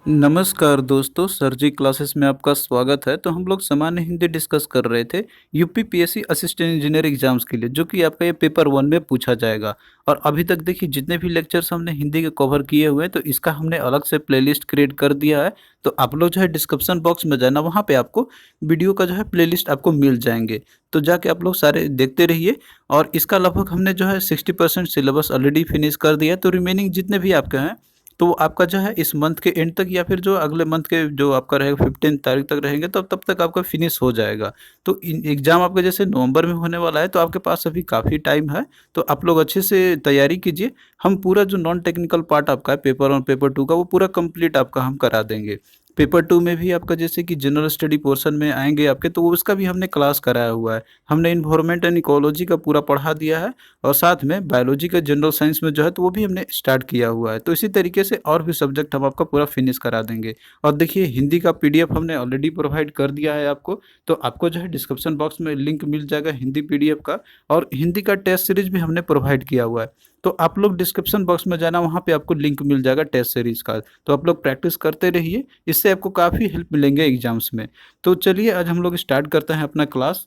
नमस्कार दोस्तों, सर जी क्लासेस में आपका स्वागत है। तो हम लोग सामान्य हिंदी डिस्कस कर रहे थे UP PSC assistant engineer exams के लिए, जो कि आपका ये पेपर 1 में पूछा जाएगा। और अभी तक देखिए जितने भी लेक्चर्स हमने हिंदी के कवर किए हुए हैं, तो इसका हमने अलग से प्लेलिस्ट क्रिएट कर दिया है। तो आप लोग जो है डिस्क्रिप्शन बॉक्स में जाना, वहाँ पे आपको वीडियो का जो है प्लेलिस्ट आपको मिल जाएंगे। तो जाके आप लोग सारे देखते रहिए। और इसका लगभग हमने जो है 60% सिलेबस ऑलरेडी फिनिश कर दिया है। तो रिमेनिंग जितने भी आपके हैं, तो वो आपका जो है इस मंथ के एंड तक या फिर जो अगले मंथ के जो आपका रहेगा 15 तारीख तक रहेंगे, तो तब तक आपका फिनिश हो जाएगा। तो एग्ज़ाम आपका जैसे नवंबर में होने वाला है, तो आपके पास अभी काफ़ी टाइम है। तो आप लोग अच्छे से तैयारी कीजिए। हम पूरा जो नॉन टेक्निकल पार्ट आपका है पेपर 1 पेपर 2 का, वो पूरा कंप्लीट आपका हम करा देंगे। पेपर 2 में भी आपका जैसे कि जनरल स्टडी पोर्शन में आएंगे आपके, तो उसका भी हमने क्लास कराया हुआ है। हमने इन्वायरमेंट एंड इकोलॉजी का पूरा पढ़ा दिया है। और साथ में बायोलॉजी का जनरल साइंस में जो है, तो वो भी हमने स्टार्ट किया हुआ है। तो इसी तरीके से और भी सब्जेक्ट हम आपका पूरा फिनिश करा देंगे। और देखिए हिंदी का पीडीएफ हमने ऑलरेडी प्रोवाइड कर दिया है आपको। तो आपको जो है डिस्क्रिप्शन बॉक्स में लिंक मिल जाएगा हिंदी पीडीएफ का। और हिंदी का टेस्ट सीरीज भी हमने प्रोवाइड किया हुआ है। तो आप लोग डिस्क्रिप्शन बॉक्स में जाना, वहाँ पे आपको लिंक मिल जाएगा टेस्ट सीरीज का। तो आप लोग प्रैक्टिस करते रहिए, इससे आपको काफ़ी हेल्प मिलेंगे एग्जाम्स में। तो चलिए आज हम लोग स्टार्ट करते हैं अपना क्लास।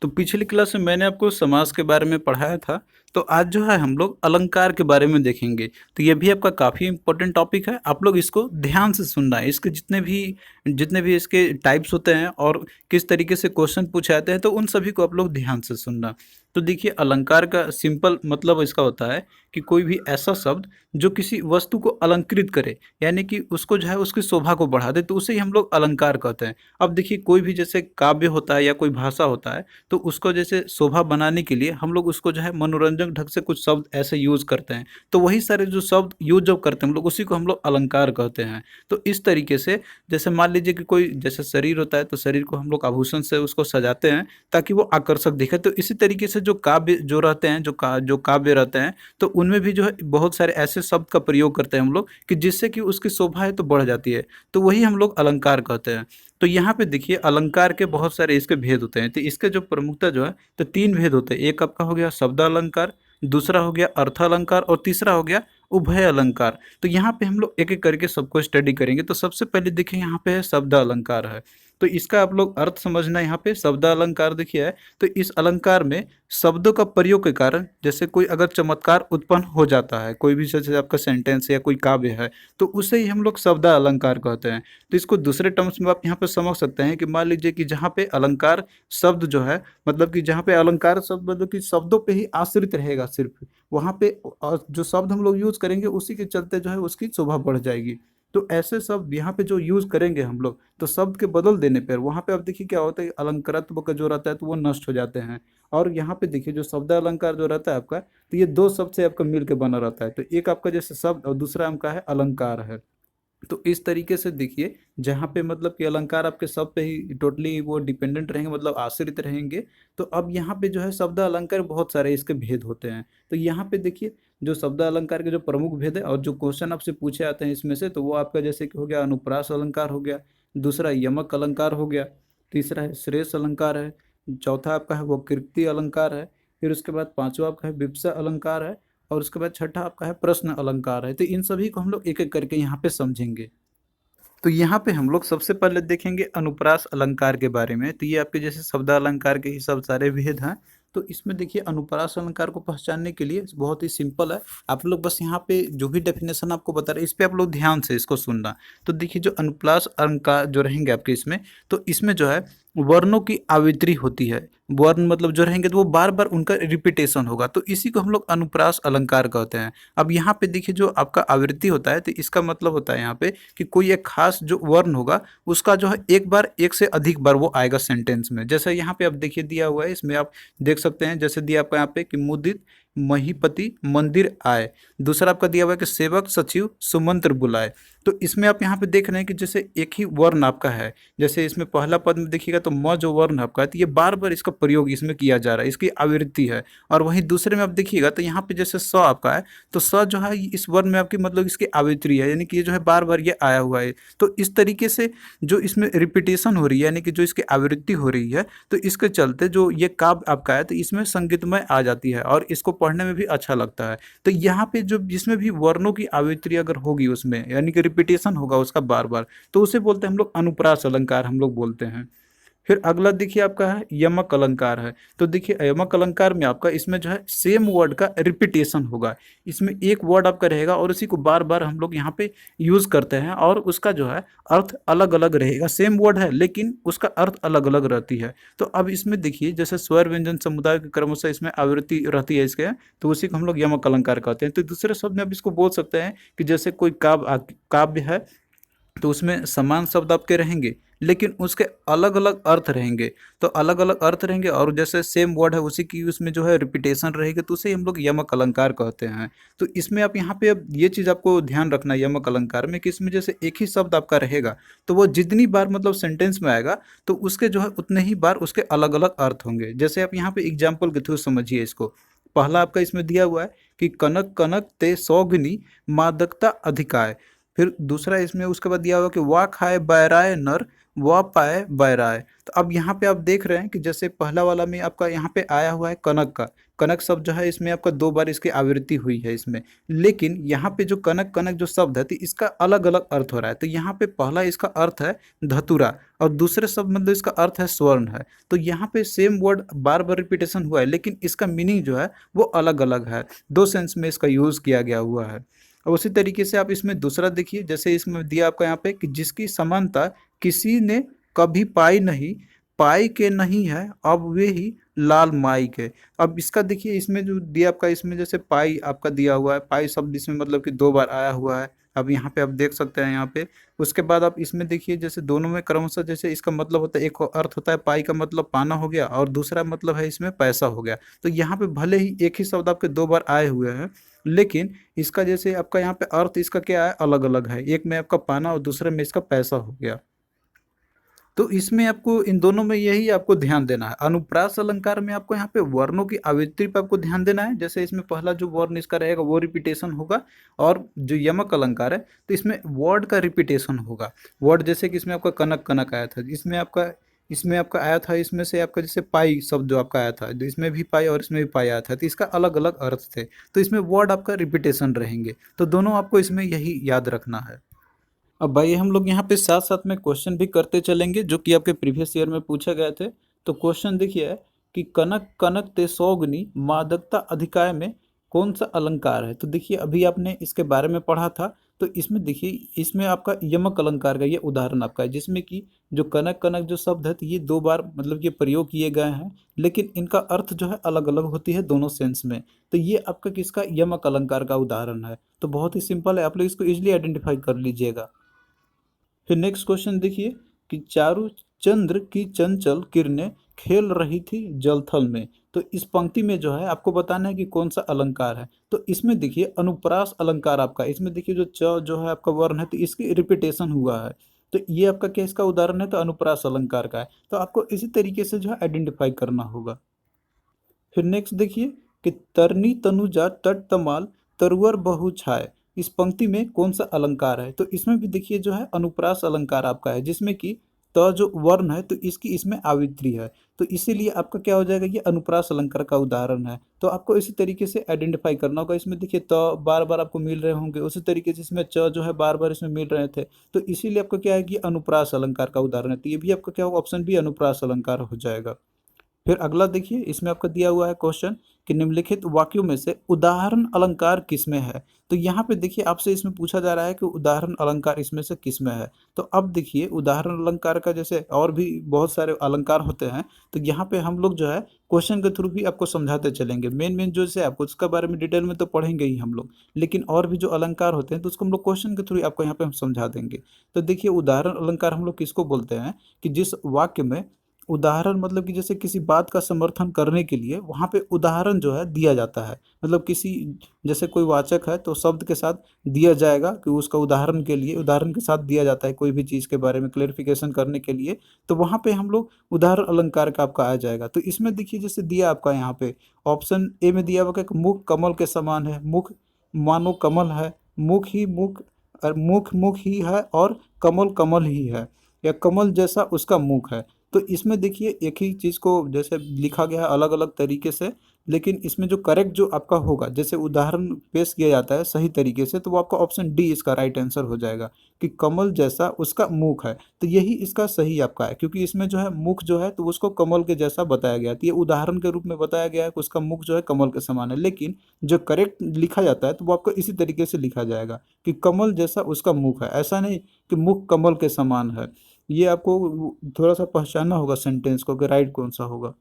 तो पिछली क्लास में मैंने आपको समास के बारे में पढ़ाया था। तो आज जो है हम लोग अलंकार के बारे में देखेंगे। तो ये भी आपका काफ़ी इंपॉर्टेंट टॉपिक है। आप लोग इसको ध्यान से सुनना है। इसके जितने भी इसके टाइप्स होते हैं और किस तरीके से क्वेश्चन पूछे जाते हैं, तो उन सभी को आप लोग ध्यान से सुनना। तो देखिए अलंकार का सिंपल मतलब इसका होता है कि कोई भी ऐसा शब्द जो किसी वस्तु को अलंकृत करे, यानी कि उसको जो है उसकी शोभा को बढ़ा दे, तो उसे ही हम लोग अलंकार कहते हैं। अब देखिए कोई भी जैसे काव्य होता है या कोई भाषा होता है, तो उसको जैसे शोभा बनाने के लिए हम लोग उसको जो है मनोरंजक ढंग से कुछ शब्द ऐसे यूज करते हैं। तो वही सारे जो शब्द यूज जब करते हैं हम लोग, उसी को हम लोग अलंकार कहते हैं। तो इस तरीके से जैसे मान लीजिए कि कोई जैसे शरीर होता है, तो शरीर को हम लोग आभूषण से उसको सजाते हैं ताकि वो आकर्षक दिखे। तो इसी तरीके से जो काव्य जो रहते हैं, जो काव्य रहते हैं, तो उनमें भी जो है बहुत सारे ऐसे शब्द का प्रयोग करते हैं हम लोग कि जिससे कि उसकी शोभा है तो बढ़ जाती है। तो वही हम लोग अलंकार कहते हैं। तो यहाँ पे देखिए अलंकार के बहुत सारे इसके भेद होते हैं। तो इसके जो प्रमुखता जो है, तो 3 भेद होते हैं। एक आपका हो गया शब्द अलंकार, दूसरा हो गया अर्थ अलंकार, और तीसरा हो गया उभय अलंकार। तो यहाँ पे हम लोग एक एक करके सबको स्टडी करेंगे। तो सबसे पहले देखिए यहाँ पे है शब्द अलंकार है। तो इसका आप लोग अर्थ समझना। यहाँ पे शब्द अलंकार देखिए है, तो इस अलंकार में शब्दों का प्रयोग के कारण जैसे कोई अगर चमत्कार उत्पन्न हो जाता है, कोई भी जैसे आपका सेंटेंस या कोई काव्य है, तो उसे ही हम लोग शब्द अलंकार कहते हैं। तो इसको दूसरे टर्म्स में आप यहाँ पे समझ सकते हैं कि मान लीजिए कि जहाँ पे अलंकार शब्द जो है, मतलब कि जहाँ पे अलंकार शब्द मतलब कि शब्दों पे ही आश्रित रहेगा सिर्फ, वहाँ पे और जो शब्द हम लोग यूज करेंगे उसी के चलते जो है उसकी शोभा बढ़ जाएगी। तो ऐसे शब्द यहाँ पे जो यूज करेंगे हम लोग, तो शब्द के बदल देने पर वहाँ पे आप देखिए क्या होता है, अलंकारत्व का जो रहता है तो वो नष्ट हो जाते हैं। और यहाँ पे देखिए जो शब्द अलंकार जो रहता है आपका, तो ये 2 शब्द से आपका मिल के बना रहता है। तो एक आपका जैसे शब्द और दूसरा आपका है अलंकार है। तो इस तरीके से देखिए जहाँ पे मतलब कि अलंकार आपके शब्द पे ही टोटली वो डिपेंडेंट रहेंगे, मतलब आश्रित रहेंगे। तो अब यहाँ पे जो है शब्द अलंकार बहुत सारे इसके भेद होते हैं। तो यहाँ पे देखिए जो शब्द अलंकार के जो प्रमुख भेद है और जो क्वेश्चन आपसे पूछे आते हैं इसमें से, तो वो आपका जैसे कि हो गया अनुप्रास अलंकार हो गया, दूसरा यमक अलंकार हो गया, तीसरा है श्रेष्ठ अलंकार है, चौथा आपका है वो कीर्ति अलंकार है, फिर उसके बाद पांचवा आपका है विप्सा अलंकार है, और उसके बाद छठा आपका है प्रश्न अलंकार है। तो इन सभी को हम लोग एक एक करके यहाँ पे समझेंगे। तो यहाँ पे हम लोग सबसे पहले देखेंगे अनुप्रास अलंकार के बारे में। तो ये आपके जैसे शब्द अलंकार के ही सब सारे भेद हैं। तो इसमें देखिए अनुप्रास अलंकार को पहचानने के लिए बहुत ही सिंपल है। आप लोग बस यहाँ पे जो भी डेफिनेशन आपको बता रहे हैं, इस पे आप लोग ध्यान से इसको सुनना। तो देखिए जो अनुप्रास अलंकार जो रहेंगे आपके इसमें, तो इसमें जो है वर्णों की आवृत्ति होती है। वर्ण मतलब जो रहेंगे तो वो बार बार उनका रिपीटेशन होगा, तो इसी को हम लोग अनुप्रास अलंकार कहते हैं। अब यहाँ पे देखिए जो आपका आवृत्ति होता है, तो इसका मतलब होता है यहाँ पे कि कोई एक खास जो वर्ण होगा उसका जो है एक बार एक से अधिक बार वो आएगा सेंटेंस में। जैसे यहाँ पे आप देखिए दिया हुआ है, इसमें आप देख सकते हैं जैसे दिया आपका यहाँ पे कि मुदित महीपति मंदिर आए। दूसरा आपका दिया हुआ है कि सेवक सचिव सुमंत्र बुलाए। तो इसमें आप यहाँ पे देख रहे हैं कि जैसे एक ही वर्ण आपका है। जैसे इसमें पहला पद में देखिएगा तो म जो वर्ण आपका है, तो ये बार बार इसका प्रयोग इसमें किया जा रहा है, इसकी आवृत्ति है। और वहीं दूसरे में आप देखिएगा तो यहाँ पे जैसे स आपका है, तो स जो है इस वर्ण में आपकी मतलब इसकी आवृत्ति है, यानी कि ये जो है बार बार ये आया हुआ है। तो इस तरीके से जो इसमें रिपीटेशन हो रही है, यानी कि जो इसकी आवृत्ति हो रही है, तो इसके चलते जो ये काव्य आपका है तो इसमें संगीतमय आ जाती है और इसको पढ़ने में भी अच्छा लगता है। तो यहाँ पे जो जिसमें भी वर्णों की आवृत्ति अगर होगी उसमें, यानी कि रिपीटेशन होगा उसका बार बार, तो उसे बोलते हैं हम लोग अनुप्रास अलंकार हम लोग बोलते हैं। फिर अगला देखिए आपका है यमक अलंकार है। तो देखिए यमक अलंकार में आपका इसमें जो है सेम वर्ड का रिपीटेशन होगा। इसमें एक वर्ड आपका रहेगा और उसी को बार बार हम लोग यहाँ पे यूज करते हैं, और उसका जो है अर्थ अलग अलग रहेगा। सेम वर्ड है लेकिन उसका अर्थ अलग अलग रहती है। तो अब इसमें देखिए जैसे स्वर व्यंजन समुदाय के क्रमशः इसमें आवृत्ति रहती है इसके, तो उसी को हम लोग यमक अलंकार कहते हैं। तो दूसरे शब्द में आप इसको बोल सकते हैं कि जैसे कोई काव्य है, तो उसमें समान शब्द आपके रहेंगे लेकिन उसके अलग अलग अर्थ रहेंगे। तो अलग अलग अर्थ रहेंगे और जैसे सेम वर्ड है उसी की उसमें जो है रिपीटेशन रहेगी, तो उसे हम लोग यमक अलंकार कहते हैं। तो इसमें आप यहाँ पे अब ये चीज़ आपको ध्यान रखना है यमक अलंकार में कि इसमें जैसे एक ही शब्द आपका रहेगा, तो वो जितनी बार मतलब सेंटेंस में आएगा तो उसके जो है उतने ही बार उसके अलग अलग अर्थ होंगे। जैसे आप यहाँ पे एग्जाम्पल के थ्रू समझिए इसको। पहला आपका इसमें दिया हुआ है कि कनक कनक ते सौगनी मादकता अधिकाय। फिर दूसरा इसमें उसके बाद दिया हुआ कि वाह खाए बैराय नर वाह पाए बैराय। तो अब यहाँ पे आप देख रहे हैं कि जैसे पहला वाला में आपका यहाँ पे आया हुआ है कनक का, कनक शब्द जो है इसमें आपका दो बार इसकी आवृत्ति हुई है इसमें, लेकिन यहाँ पे जो कनक कनक जो शब्द है तो इसका अलग अलग अर्थ हो रहा है। तो यहाँ पे पहला इसका अर्थ है धतुरा और दूसरे शब्द मतलब इसका अर्थ है स्वर्ण है। तो यहाँ पे सेम वर्ड बार बार रिपीटेशन हुआ है लेकिन इसका मीनिंग जो है वो अलग अलग है, दो सेंस में इसका यूज किया गया हुआ है। और उसी तरीके से आप इसमें दूसरा देखिए, जैसे इसमें दिया आपका यहाँ पे कि जिसकी समानता किसी ने कभी पाई नहीं, पाई के नहीं है अब वे ही लाल माई के। अब इसका देखिए इसमें जो दिया आपका इसमें जैसे पाई आपका दिया हुआ है, पाई शब्द इसमें मतलब कि दो बार आया हुआ है। अब यहाँ पे आप देख सकते हैं यहाँ पे। उसके बाद आप इसमें देखिए जैसे दोनों में क्रमशः जैसे इसका मतलब होता है, एक अर्थ होता है पाई का मतलब पाना हो गया और दूसरा मतलब है इसमें पैसा हो गया। तो यहाँ पे भले ही एक ही शब्द आपके दो बार आए हुए हैं लेकिन इसका जैसे आपका यहाँ पे अर्थ इसका क्या है अलग अलग है, एक में आपका पाना और दूसरे में इसका पैसा हो गया। तो इसमें आपको इन दोनों में यही आपको ध्यान देना है। अनुप्रास अलंकार में आपको यहाँ पे वर्णों की आवृत्ति पर आपको ध्यान देना है। जैसे इसमें पहला जो वर्ण इसका रहेगा वो रिपीटेशन होगा, और जो यमक अलंकार है तो इसमें वर्ड का रिपीटेशन होगा। वर्ड जैसे कि इसमें आपका कनक कनक आया था, इसमें आपका आया था, इसमें से आपका जैसे पाई शब्द जो आपका आया था, तो इसमें भी पाई और इसमें भी पाई आया था, तो इसका अलग अलग अर्थ थे। तो इसमें वर्ड आपका रिपीटेशन रहेंगे। तो दोनों आपको इसमें यही याद रखना है। अब भाई हम लोग यहाँ पे साथ साथ में क्वेश्चन भी करते चलेंगे जो कि आपके प्रीवियस ईयर में पूछे गए थे। तो क्वेश्चन देखिए कि कनक कनक ते सौगनी मादकता अधिकाय में कौन सा अलंकार है। तो देखिए अभी आपने इसके बारे में पढ़ा था। तो इसमें देखिए इसमें आपका यमक अलंकार का ये उदाहरण आपका है, जिसमें कि जो कनक कनक जो शब्द है तो ये दो बार मतलब ये प्रयोग किए गए हैं, लेकिन इनका अर्थ जो है अलग अलग होती है दोनों सेंस में। तो ये आपका किसका यमक अलंकार का उदाहरण है। तो बहुत ही सिंपल है, आप लोग इसको इजिली आइडेंटिफाई कर लीजिएगा। फिर नेक्स्ट क्वेश्चन देखिए कि चारु चंद्र की चंचल किरणें खेल रही थी जलथल में। तो इस पंक्ति में जो है आपको बताना है कि कौन सा अलंकार है। तो इसमें देखिए अनुप्रास अलंकार आपका, इसमें देखिए जो च जो है आपका वर्ण है तो इसकी रिपीटेशन हुआ है। तो ये आपका क्या इसका उदाहरण है, तो अनुप्रास अलंकार का है। तो आपको इसी तरीके से जो है आइडेंटिफाई करना होगा। फिर नेक्स्ट देखिए कि तरनी तनुजा तट तमाल तरुवर बहु छाए। इस पंक्ति में कौन सा अलंकार है। तो इसमें भी देखिए जो है अनुप्रास अलंकार आपका है, जिसमें कि त जो वर्ण है तो इसकी इसमें आवृत्ति है। तो इसीलिए आपका क्या हो जाएगा, ये अनुप्रास अलंकार का उदाहरण है। तो आपको इसी तरीके से आइडेंटिफाई करना होगा। इसमें देखिए त बार बार आपको मिल रहे होंगे, उसी तरीके से इसमें च जो है बार बार इसमें मिल रहे थे। तो इसीलिए आपका क्या है कि अनुप्रास अलंकार का उदाहरण है। तो ये भी आपका क्या होगा, ऑप्शन बी अनुप्रास अलंकार हो जाएगा। फिर अगला देखिए इसमें आपका दिया हुआ है क्वेश्चन कि निम्नलिखित वाक्यों में से उदाहरण अलंकार किसमें है। तो यहाँ पे देखिए आपसे इसमें पूछा जा रहा है कि उदाहरण अलंकार इसमें से किसमें है। तो अब देखिए उदाहरण अलंकार का जैसे और भी बहुत सारे अलंकार होते हैं, तो यहाँ पे हम लोग जो है क्वेश्चन के थ्रू भी आपको समझाते चलेंगे। मेन मेन जो से आपको उसका बारे में डिटेल में तो पढ़ेंगे ही हम लोग, लेकिन और भी जो अलंकार होते हैं तो उसको हम लोग क्वेश्चन के थ्रू आपको यहाँ पे हम समझा देंगे। तो देखिए उदाहरण अलंकार हम लोग किसको बोलते हैं कि जिस वाक्य में उदाहरण मतलब कि जैसे किसी बात का समर्थन करने के लिए वहाँ पे उदाहरण जो है दिया जाता है। मतलब किसी जैसे कोई वाचक है तो शब्द के साथ दिया जाएगा कि उसका उदाहरण के लिए उदाहरण के साथ दिया जाता है कोई भी चीज़ के बारे में क्लेरिफिकेशन करने के लिए। तो वहाँ पे हम लोग उदाहरण अलंकार का आपका आ जाएगा। तो इसमें देखिए जैसे दिया आपका यहाँ पे ऑप्शन ए में दिया हुआ कि मुख कमल के समान है, मुख मानो कमल है, मुख ही मुख और मुख मुख ही है और कमल कमल ही है, या कमल जैसा उसका मुख है। तो इसमें देखिए एक ही चीज़ को जैसे लिखा गया है अलग अलग तरीके से, लेकिन इसमें जो करेक्ट जो आपका होगा, जैसे उदाहरण पेश किया जाता है सही तरीके से, तो वो आपका ऑप्शन डी इसका राइट आंसर हो जाएगा कि कमल जैसा उसका मुख है। तो यही इसका सही आपका है, क्योंकि इसमें जो है मुख जो है तो उसको कमल के जैसा बताया गया है। तो ये उदाहरण के रूप में बताया गया है कि उसका मुख जो है कमल के समान है, लेकिन जो करेक्ट लिखा जाता है तो वो आपको इसी तरीके से लिखा जाएगा कि कमल जैसा उसका मुख है, ऐसा नहीं कि मुख कमल के समान है। ये आपको थोड़ा सा पहचानना होगा सेंटेंस को कि राइट कौन सा होगा।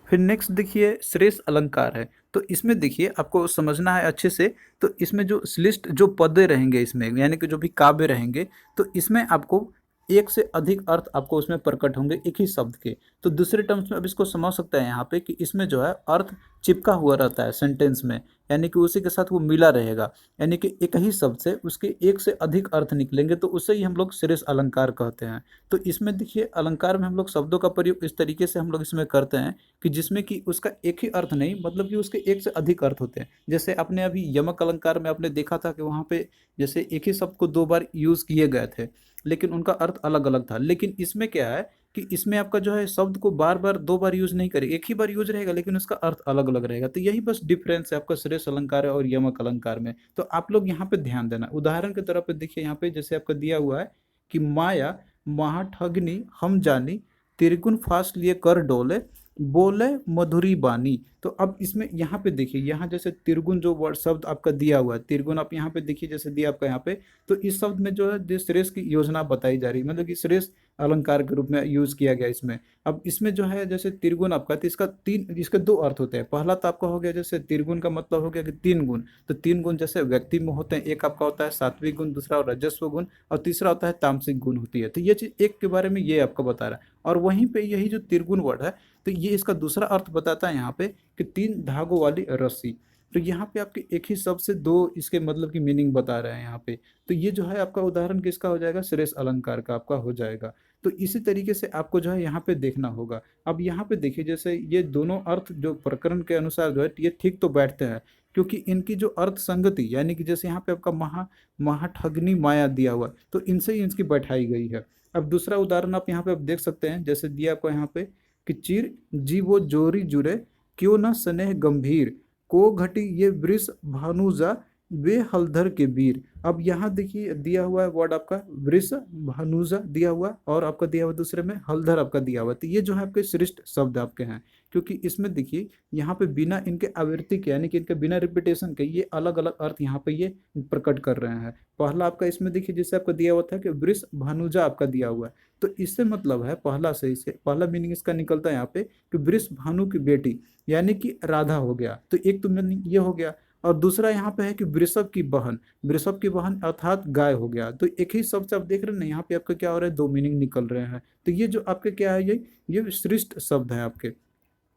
फिर नेक्स्ट देखिए श्रेष्ठ अलंकार है। तो इसमें देखिए आपको समझना है अच्छे से। तो इसमें जो श्लिष्ट जो पदे रहेंगे इसमें, यानी कि जो भी काव्य रहेंगे, तो इसमें आपको एक से अधिक अर्थ आपको उसमें प्रकट होंगे एक ही शब्द के। तो दूसरे टर्म्स में अब इसको समझ सकते हैं यहाँ पे कि इसमें जो है अर्थ चिपका हुआ रहता है सेंटेंस में, यानी कि उसी के साथ वो मिला रहेगा, यानी कि एक ही शब्द से उसके एक से अधिक अर्थ निकलेंगे, तो उसे ही हम लोग श्रेष्ठ अलंकार कहते हैं। तो इसमें देखिए अलंकार में हम लोग शब्दों का प्रयोग इस तरीके से हम लोग इसमें करते हैं कि जिसमें कि उसका एक ही अर्थ नहीं, मतलब कि उसके एक से अधिक अर्थ होते हैं। जैसे आपने अभी यमक अलंकार में आपने देखा था कि वहाँ पे जैसे एक ही शब्द को दो बार यूज किए गए थे, लेकिन उनका अर्थ अलग अलग था। लेकिन इसमें क्या है कि इसमें आपका जो है शब्द को बार बार दो बार यूज नहीं करेगा, एक ही बार यूज रहेगा, लेकिन उसका अर्थ अलग अलग रहेगा। तो यही बस डिफरेंस है आपका श्रेष्ठ अलंकार और यमक अलंकार में। तो आप लोग यहाँ पे ध्यान देना। उदाहरण के तौर पे देखिए यहाँ पे जैसे आपका दिया हुआ है कि माया महा ठगनी हम जानी, त्रिगुण फांस लिए कर डोले, बोले मधुरी बानी। तो अब इसमें यहाँ पे देखिए, यहाँ जैसे त्रिगुण जो वर्ड शब्द आपका दिया हुआ है, त्रिगुण आप यहाँ पे देखिए जैसे दिया आपका यहाँ पे, तो इस शब्द में जो है जो श्रेष्ठ की योजना बताई जा रही है, मतलब कि श्रेष्ठ अलंकार के रूप में यूज किया गया इसमें। अब इसमें जो है जैसे त्रिगुण आपका, तो इसके दो अर्थ होते हैं। पहला तो आपका हो गया जैसे त्रिगुण का मतलब हो गया कि तीन गुण। तो तीन गुण जैसे व्यक्ति में होते हैं, एक आपका होता है सात्विक गुण, दूसरा रजस्व गुण, और तीसरा होता है तामसिक गुण होती है। तो ये चीज एक के बारे में ये आपको बता रहा है। और वहीं पे यही जो त्रिगुण वर्ड है, तो ये इसका दूसरा अर्थ बताता है यहाँ पे कि तीन धागों वाली रस्सी। तो यहाँ पे आपके एक ही शब्द से दो इसके मतलब की मीनिंग बता रहे हैं यहाँ पे। तो ये जो है आपका उदाहरण किसका हो जाएगा, श्रेष्ठ अलंकार का आपका हो जाएगा। तो इसी तरीके से आपको जो है यहाँ पे देखना होगा। अब यहाँ पे देखिए जैसे ये दोनों अर्थ जो प्रकरण के अनुसार जो है ये ठीक तो बैठते हैं, क्योंकि इनकी जो अर्थ संगति, यानी कि जैसे यहाँ पे आपका महाठगनी माया दिया हुआ, तो इनसे ही इनकी बैठाई गई है। अब दूसरा उदाहरण आप यहाँ पे आप देख सकते हैं, जैसे दिया आपको यहाँ पे कि चिर जीवो जोरी जुरे, क्यों न स्नेह गंभीर, को घटी ये वृष भानुजा, वे हलधर के वीर। अब यहाँ देखिए दिया हुआ है वर्ड आपका वृष भानुजा दिया हुआ है, और आपका दिया हुआ दूसरे में हलधर आपका दिया हुआ है। तो ये जो है आपके श्रेष्ठ शब्द आपके हैं, क्योंकि इसमें देखिए यहाँ पे बिना इनके आवृत्ति के, यानी कि इनके बिना रिपीटेशन के, ये अलग अलग अर्थ यहाँ पे ये प्रकट कर रहे हैं। पहला आपका इसमें देखिए जैसे आपका दिया हुआ था कि वृष भानुजा आपका दिया हुआ है, तो इससे मतलब है पहला से इसे पहला मीनिंग इसका निकलता है यहाँ पे कि वृष भानु की बेटी, यानी कि राधा हो गया। तो एक तो मीनिंग ये हो गया, और दूसरा यहाँ पे है कि वृषभ की बहन, वृषभ की बहन अर्थात गाय हो गया। तो एक ही शब्द से आप देख रहे हैं ना, यहाँ पे आपका क्या हो रहा है, दो मीनिंग निकल रहे हैं। तो ये जो आपके क्या है, ये श्रेष्ठ शब्द है आपके।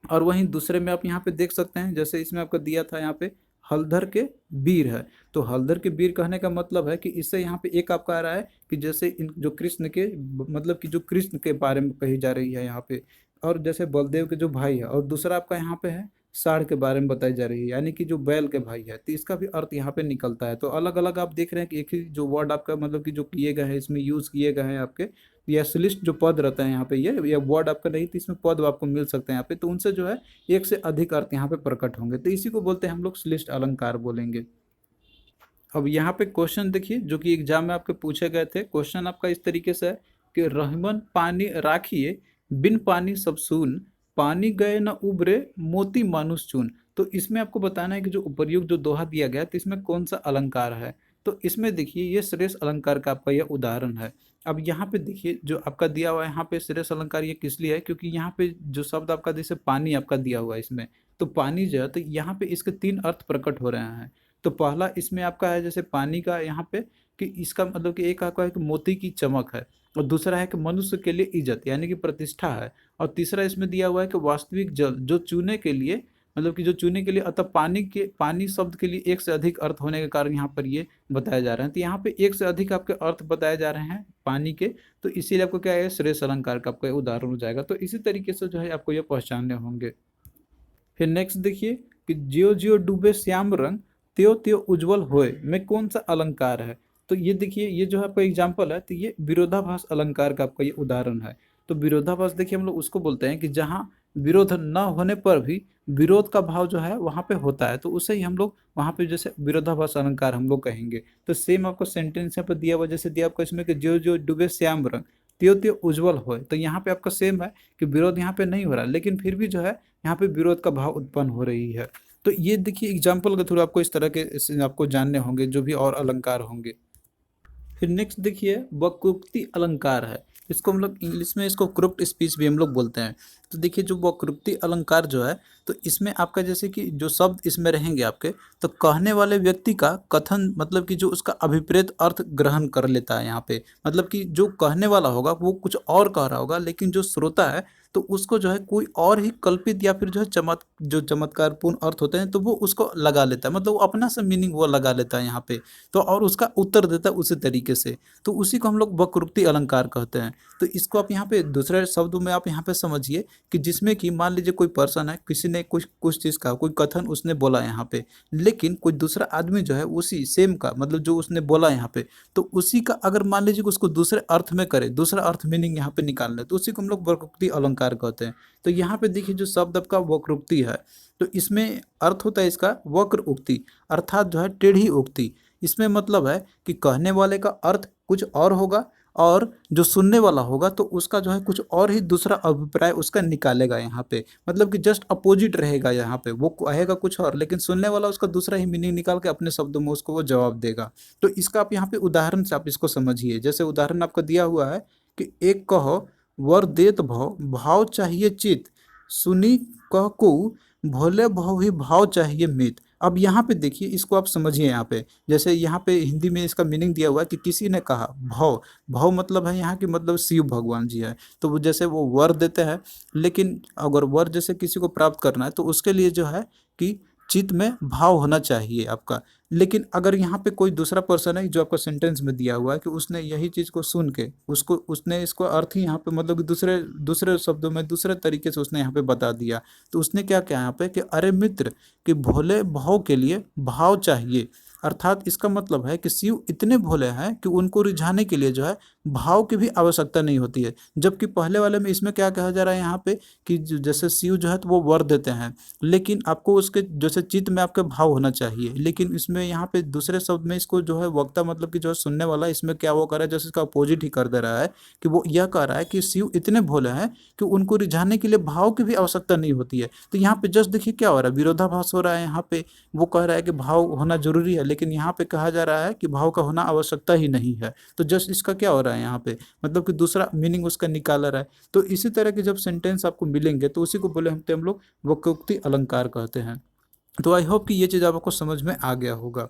और वहीं दूसरे में आप यहाँ पे देख सकते हैं, जैसे इसमें आपको दिया था यहाँ पे हलधर के वीर है। तो हलधर के वीर कहने का मतलब है कि इससे यहाँ पे एक आपका आ रहा है कि जैसे इन जो कृष्ण के मतलब कि जो कृष्ण के बारे में कही जा रही है यहाँ पे, और जैसे बलदेव के जो भाई है, और दूसरा आपका यहाँ पे है साढ़ के बारे में बताई जा रही है, यानी कि जो बैल के भाई है। तो इसका भी अर्थ यहाँ पे निकलता है। तो अलग अलग आप देख रहे हैं कि एक ही जो वर्ड आपका मतलब कि जो किए गए हैं इसमें यूज किए गए हैं आपके, या श्लिष्ट जो पद रहता है यहाँ पे, ये वर्ड आपका नहीं तो इसमें पद आपको मिल सकते हैं यहाँ पे, तो उनसे जो है एक से अधिक अर्थ यहाँ पे प्रकट होंगे। तो इसी को बोलते हैं हम लोग श्लिष्ट अलंकार बोलेंगे। अब यहाँ पे क्वेश्चन देखिए जो कि एग्जाम में आपके पूछे गए थे। क्वेश्चन आपका इस तरीके से है कि रहमन पानी राखिए, बिन पानी सब सून, पानी गए न उबरे, मोती मानुष चून। तो इसमें आपको बताना है कि जो उपर्युक्त जो दोहा दिया गया है, तो इसमें कौन सा अलंकार है। तो इसमें देखिए ये श्रेष्ठ अलंकार का आपका यह उदाहरण है। अब यहाँ पे देखिए जो आपका दिया हुआ है यहाँ पे श्रेष्ठ अलंकार ये किस लिए है, क्योंकि यहाँ पे जो शब्द आपका जैसे पानी आपका दिया हुआ है इसमें, तो पानी जो है तो यहाँ पे इसके तीन अर्थ प्रकट हो रहे हैं। तो पहला इसमें आपका है जैसे पानी का यहाँ पे कि इसका मतलब कि एक आपका है कि मोती की चमक है, और दूसरा है कि मनुष्य के लिए इज्जत यानी कि प्रतिष्ठा है, और तीसरा इसमें दिया हुआ है कि वास्तविक जल जो चूने के लिए मतलब कि जो चूने के लिए, अतः पानी शब्द के लिए एक से अधिक अर्थ होने के कारण यहाँ पर ये बताया जा रहे हैं। तो यहाँ पे एक से अधिक आपके अर्थ बताए जा रहे हैं पानी के, तो इसीलिए आपको क्या है श्रेष्ठ अलंकार का आपका उदाहरण हो जाएगा। तो इसी तरीके से जो है आपको ये पहचानने होंगे। फिर नेक्स्ट देखिए कि ज्यो ज्यो डूबे श्याम रंग, त्यो त्यो उज्जवल होए में कौन सा अलंकार है। तो ये देखिए ये जो है आपका एग्जाम्पल है, तो ये विरोधाभास अलंकार का आपका ये उदाहरण है। तो विरोधाभास देखिए हम लोग उसको बोलते हैं कि जहाँ विरोध ना होने पर भी विरोध का भाव जो है वहाँ पे होता है, तो उसे ही हम लोग वहाँ पे जैसे विरोधाभास अलंकार हम लोग कहेंगे। तो सेम आपको सेंटेंस यहाँ पे दिया हुआ, जैसे दिया आपको इसमें कि जो जो डूबे श्याम रंग त्यो त्यो उज्जवल होए, तो यहाँ पे आपका सेम है कि विरोध यहाँ पे नहीं हो रहा, लेकिन फिर भी जो है यहाँ पे विरोध का भाव उत्पन्न हो रही है। तो ये देखिए एग्जाम्पल के थ्रू आपको इस तरह के आपको जानने होंगे जो भी और अलंकार होंगे। फिर नेक्स्ट देखिए वक्रोक्ति अलंकार है। इसको हम लोग इंग्लिश में इसको क्रुप्ट स्पीच भी हम लोग बोलते हैं। तो देखिए जो वक्रोक्ति अलंकार जो है, तो इसमें आपका जैसे कि जो शब्द इसमें रहेंगे आपके, तो कहने वाले व्यक्ति का कथन मतलब कि जो उसका अभिप्रेत अर्थ ग्रहण कर लेता है यहाँ पे, मतलब कि जो कहने वाला होगा वो कुछ और कह रहा होगा, लेकिन जो श्रोता है तो उसको जो है कोई और ही कल्पित या फिर जो है जो चमत्कारपूर्ण अर्थ होते हैं तो वो उसको लगा लेता है, मतलब वो अपना सा मीनिंग वो लगा लेता है यहाँ पे, तो और उसका उत्तर देता है उसी तरीके से। तो उसी को हम लोग वक्रोक्ति अलंकार कहते हैं। तो इसको आप यहाँ पे दूसरे शब्दों में आप यहाँ पे समझिए कि जिसमें कि मान लीजिए कोई पर्सन है, किसी ने कुछ कुछ चीज़ का कोई कथन उसने बोला यहाँ पे, लेकिन कोई दूसरा आदमी जो है उसी सेम का मतलब जो उसने बोला यहाँ पे, तो उसी का अगर मान लीजिए कि उसको दूसरे अर्थ में करे, दूसरा अर्थ मीनिंग यहाँ पे निकाल ले, तो उसी को हम लोग वक्रोक्ति अलंकार कहते हैं। तो यहाँ पे देखिए जो शब्द आपका वक्रोक्ति है, तो इसमें अर्थ होता है इसका वक्र उक्ति, अर्थात जो है टेढ़ी उक्ति। इसमें मतलब है कि कहने वाले का अर्थ कुछ और होगा और जो सुनने वाला होगा तो उसका जो है कुछ और ही दूसरा अभिप्राय उसका निकालेगा यहाँ पे, मतलब कि जस्ट अपोजिट रहेगा यहाँ पे, वो कहेगा कुछ और लेकिन सुनने वाला उसका दूसरा ही मीनिंग निकाल के अपने शब्दों में उसको वो जवाब देगा। तो इसका आप यहाँ पे उदाहरण से आप इसको समझिए, जैसे उदाहरण आपका दिया हुआ है कि एक कहो वर देत भव भाव चाहिए चित, सुनी कह को भोले भाव ही भाव चाहिए मित। अब यहाँ पे देखिए इसको आप समझिए, यहाँ पे जैसे यहाँ पे हिंदी में इसका मीनिंग दिया हुआ है कि किसी ने कहा भाव, भाव मतलब है यहाँ की मतलब शिव भगवान जी है, तो वो जैसे वो वर देते हैं, लेकिन अगर वर जैसे किसी को प्राप्त करना है तो उसके लिए जो है कि चित्त में भाव होना चाहिए आपका। लेकिन अगर यहाँ पे कोई दूसरा पर्सन है जो आपको सेंटेंस में दिया हुआ है कि उसने यही चीज़ को सुन के उसको उसने इसको अर्थ ही यहाँ पे मतलब कि दूसरे दूसरे शब्दों में दूसरे तरीके से उसने यहाँ पे बता दिया, तो उसने क्या किया यहाँ पे कि अरे मित्र कि भोले भाव के लिए भाव चाहिए, अर्थात इसका मतलब है कि शिव इतने भोले हैं कि उनको रिझाने के लिए जो है भाव की भी आवश्यकता नहीं होती है। जबकि पहले वाले में इसमें क्या कहा जा रहा है यहाँ पे कि जैसे शिव जो है तो वो वर देते हैं, लेकिन आपको उसके जैसे चित्त में आपके भाव होना चाहिए, लेकिन इसमें यहाँ पे दूसरे शब्द में इसको जो है वक्ता मतलब कि जो है सुनने वाला इसमें क्या वो कर रहा है, जैसे इसका अपोजिट ही कर दे रहा है कि वो यह कह रहा है कि शिव इतने भोले हैं कि उनको रिझाने के लिए भाव की भी आवश्यकता नहीं होती है। तो यहाँ पे जस्ट देखिए क्या हो रहा है, विरोधाभास हो रहा है। यहाँ पे वो कह रहा है कि भाव होना जरूरी है, लेकिन यहाँ पे कहा जा रहा है कि भाव का होना आवश्यकता ही नहीं है। तो जस्ट इसका क्या हो रहा है यहाँ पे, मतलब कि दूसरा मीनिंग उसका निकाल रहा है। तो इसी तरह के जब सेंटेंस आपको मिलेंगे तो उसी को बोले हम लोग वक्रोक्ति अलंकार कहते हैं। तो आई होप कि ये चीज़ आपको समझ में आ गया होगा।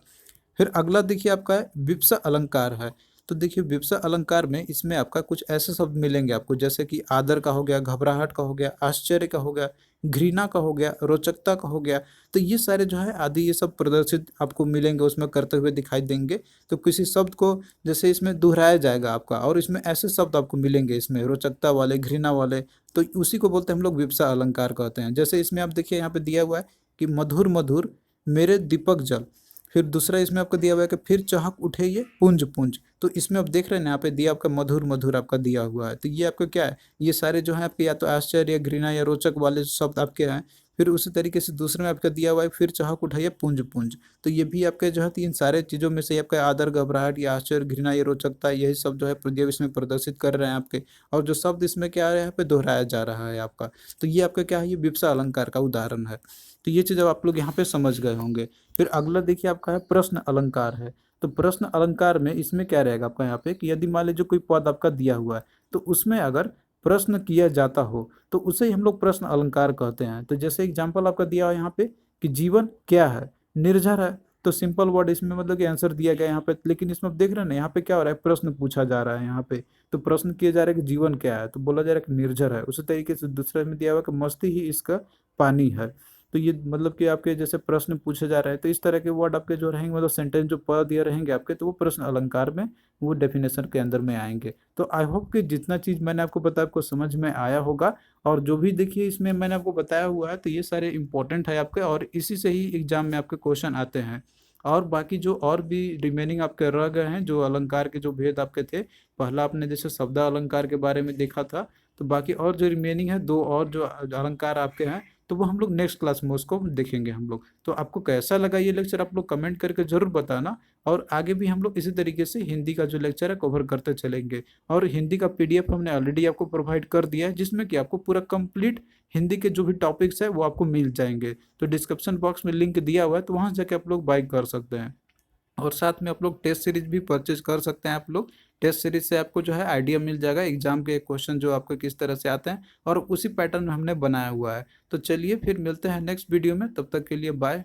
फिर अगला देखिए आपका है विप्सा अलंकार है। तो देखिए विप्सा अलंकार में इसमें आपका कुछ ऐसे शब्द मिलेंगे आपको, जैसे कि आदर का हो गया, घबराहट का हो गया, आश्चर्य का हो गया, घृणा का हो गया, रोचकता का हो गया। तो ये सारे जो है आदि ये सब प्रदर्शित आपको मिलेंगे, उसमें करते हुए दिखाई देंगे। तो किसी शब्द को जैसे इसमें दोहराया जाएगा आपका, और इसमें ऐसे शब्द आपको मिलेंगे इसमें रोचकता वाले, घृणा वाले, तो उसी को बोलते हैं हम लोग विप्सा अलंकार कहते हैं। जैसे इसमें आप देखिए यहाँ पे दिया हुआ है कि मधुर मधुर मेरे दीपक जल, फिर दूसरा इसमें आपको दिया हुआ है कि फिर चहक उठे ये पुंज पुंज। तो इसमें आप देख रहे हैं ना यहाँ पे दिया आपका मधुर मधुर आपका दिया हुआ है, तो ये आपका क्या है, ये सारे जो है आपके या तो आश्चर्य या घृणा या रोचक वाले शब्द आपके हैं। फिर उसी तरीके से दूसरे में आपका दिया हुआ है फिर चहक उठाइए पुंज पुंज, तो ये भी आपके जो है इन सारे चीज़ों में से आपका आदर, घबराहट या आश्चर्य, घृणा या रोचकता, यही सब जो है प्रदेव इसमें प्रदर्शित कर रहे हैं आपके। और जो शब्द इसमें क्या है यहाँ पे दोहराया जा रहा है आपका, तो ये आपका क्या है, ये विप्सा अलंकार का उदाहरण है। तो ये चीज़ अब आप लोग यहाँ पे समझ गए होंगे। फिर अगला देखिए आपका है प्रश्न अलंकार है। तो प्रश्न अलंकार में इसमें क्या रहेगा आपका यहाँ पे कि यदि मान लीजिए कोई पद आपका दिया हुआ है तो उसमें अगर प्रश्न किया जाता हो तो उसे ही हम लोग प्रश्न अलंकार कहते हैं। तो जैसे एग्जाम्पल आपका दिया हुआ है यहाँ पे कि जीवन क्या है, निर्झर है, तो सिंपल वर्ड इसमें मतलब कि आंसर दिया गया यहाँ पे, लेकिन इसमें आप देख रहे हैं ना यहाँ पे क्या हो रहा है, प्रश्न पूछा जा रहा है यहाँ पे। तो प्रश्न किया जा रहा है कि जीवन क्या है, तो बोला जा रहा है कि निर्झर है। उसी तरीके से दूसरे में दिया हुआ है कि मस्ती ही इसका पानी है। तो ये मतलब कि आपके जैसे प्रश्न पूछे जा रहे हैं, तो इस तरह के वर्ड आपके जो रहेंगे मतलब सेंटेंस जो पद दिए रहेंगे आपके, तो वो प्रश्न अलंकार में वो डेफिनेशन के अंदर में आएंगे। तो आई होप कि जितना चीज़ मैंने आपको बताया आपको समझ में आया होगा। और जो भी देखिए इसमें मैंने आपको बताया हुआ है तो ये सारे इंपॉर्टेंट है आपके, और इसी से ही एग्जाम में आपके क्वेश्चन आते हैं। और बाकी जो और भी रिमेनिंग आपके रह गए हैं, जो अलंकार के जो भेद आपके थे, पहला आपने जैसे शब्द अलंकार के बारे में देखा था, तो बाकी और जो रिमेनिंग है दो और जो अलंकार आपके हैं, तो वो हम लोग नेक्स्ट क्लास में उसको देखेंगे हम लोग। तो आपको कैसा लगा ये लेक्चर आप लोग कमेंट करके जरूर बताना, और आगे भी हम लोग इसी तरीके से हिंदी का जो लेक्चर है कवर करते चलेंगे। और हिंदी का पीडीएफ हमने ऑलरेडी आपको प्रोवाइड कर दिया है, जिसमें कि आपको पूरा कंप्लीट हिंदी के जो भी टॉपिक्स है वो आपको मिल जाएंगे। तो डिस्क्रिप्शन बॉक्स में लिंक दिया हुआ है, तो वहां जाके आप लोग बाय कर सकते हैं। और साथ में आप लोग टेस्ट सीरीज भी परचेज कर सकते हैं। आप लोग टेस्ट सीरीज से आपको जो है आइडिया मिल जाएगा एग्जाम के क्वेश्चन जो आपको किस तरह से आते हैं, और उसी पैटर्न में हमने बनाया हुआ है। तो चलिए फिर मिलते हैं नेक्स्ट वीडियो में, तब तक के लिए बाय।